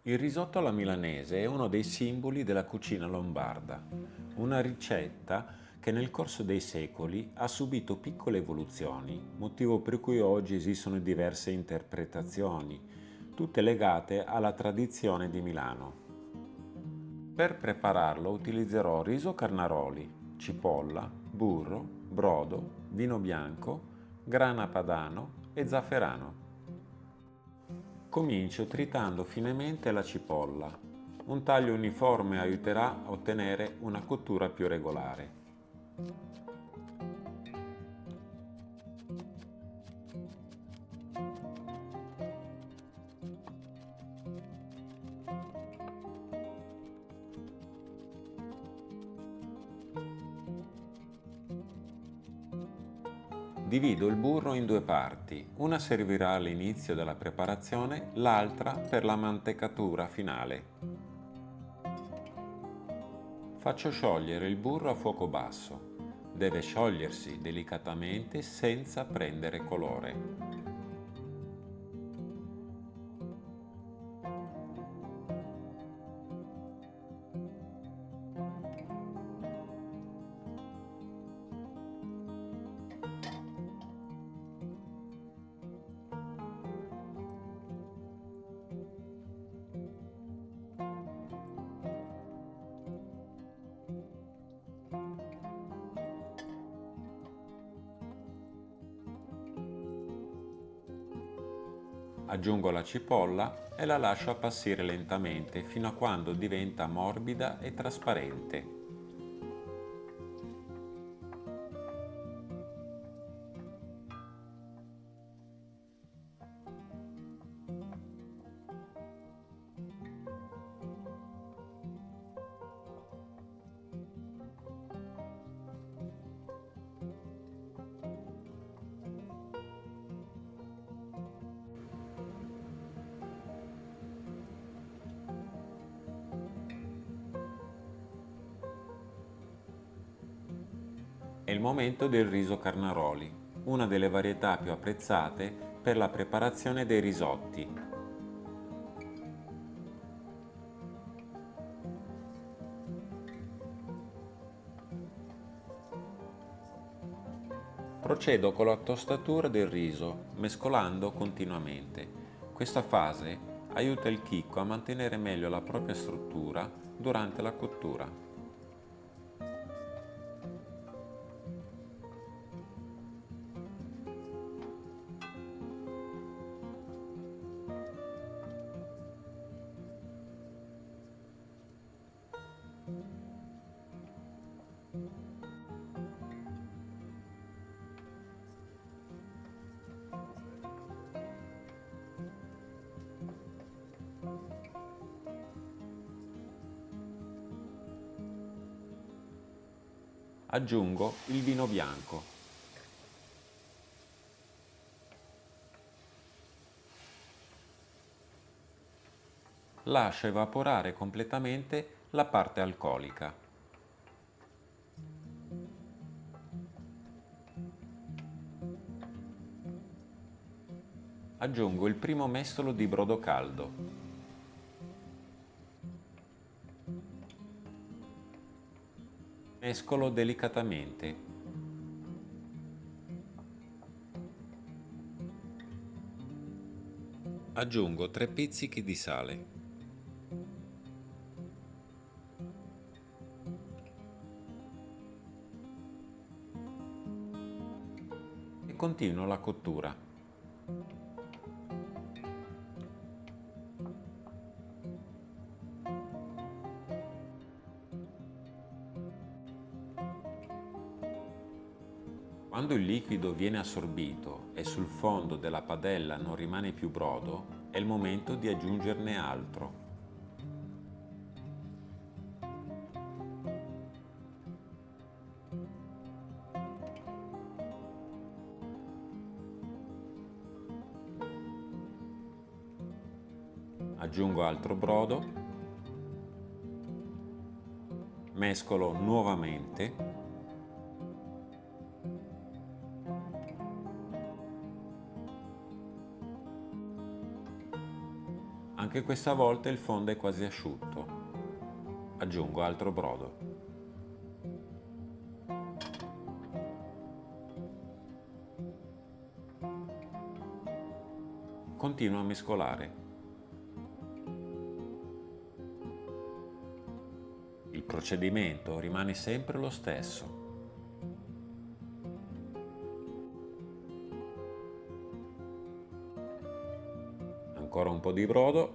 Il risotto alla milanese è uno dei simboli della cucina lombarda, una ricetta che nel corso dei secoli ha subito piccole evoluzioni, motivo per cui oggi esistono diverse interpretazioni, tutte legate alla tradizione di Milano. Per prepararlo utilizzerò riso carnaroli, cipolla, burro, brodo, vino bianco, grana padano e zafferano. Comincio tritando finemente la cipolla. Un taglio uniforme aiuterà a ottenere una cottura più regolare. Divido il burro in due parti, una servirà all'inizio della preparazione, l'altra per la mantecatura finale. Faccio sciogliere il burro a fuoco basso. Deve sciogliersi delicatamente senza prendere colore. Aggiungo la cipolla e la lascio appassire lentamente fino a quando diventa morbida e trasparente. È il momento del riso carnaroli, una delle varietà più apprezzate per la preparazione dei risotti. Procedo con la tostatura del riso, mescolando continuamente. Questa fase aiuta il chicco a mantenere meglio la propria struttura durante la cottura. Aggiungo il vino bianco. Lascio evaporare completamente la parte alcolica. Aggiungo il primo mestolo di brodo caldo. Mescolo delicatamente. Aggiungo 3 pizzichi di sale. E continuo la cottura. Quando il liquido viene assorbito e sul fondo della padella non rimane più brodo, è il momento di aggiungerne altro. Aggiungo altro brodo, mescolo nuovamente Anche questa volta il fondo è quasi asciutto. Aggiungo altro brodo. Continuo a mescolare. Il procedimento rimane sempre lo stesso. Ancora un po' di brodo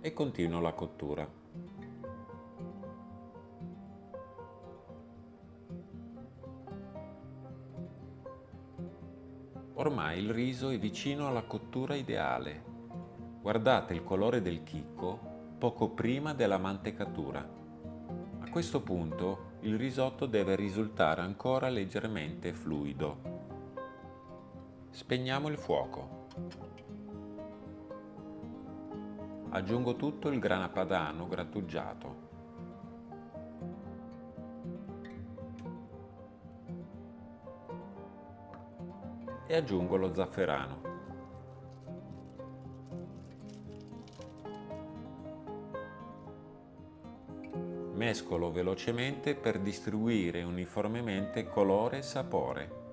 e continuo la cottura. Ormai il riso è vicino alla cottura ideale. Guardate il colore del chicco poco prima della mantecatura. A questo punto il risotto deve risultare ancora leggermente fluido. Spegniamo il fuoco. Aggiungo tutto il grana padano grattugiato. E aggiungo lo zafferano. Mescolo velocemente per distribuire uniformemente colore e sapore.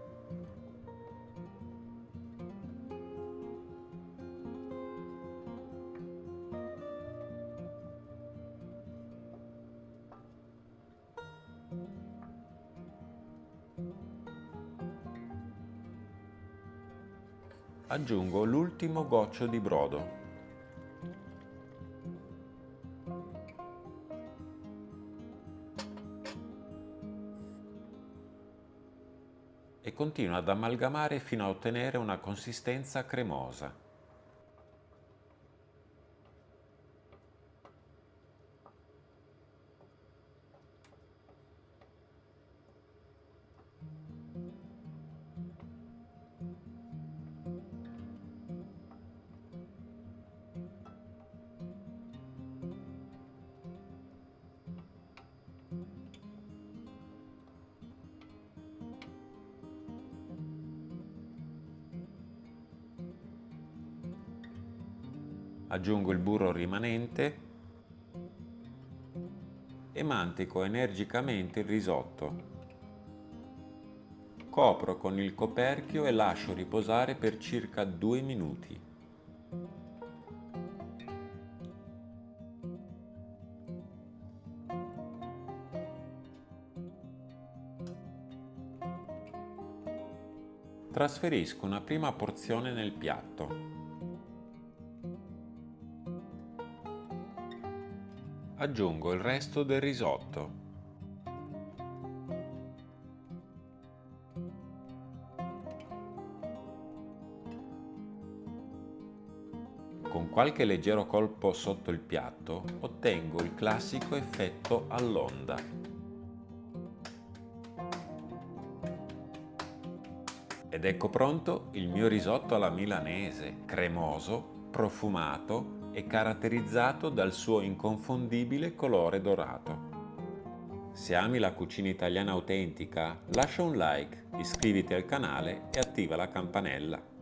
Aggiungo l'ultimo goccio di brodo. E continuo ad amalgamare fino a ottenere una consistenza cremosa. Aggiungo il burro rimanente e mantico energicamente il risotto. Copro con il coperchio e lascio riposare per circa 2 minuti. Trasferisco una prima porzione nel piatto. Aggiungo il resto del risotto. Con qualche leggero colpo sotto il piatto ottengo il classico effetto all'onda. Ed ecco pronto il mio risotto alla milanese, cremoso, profumato e caratterizzato dal suo inconfondibile colore dorato. Se ami la cucina italiana autentica, lascia un like, iscriviti al canale e attiva la campanella.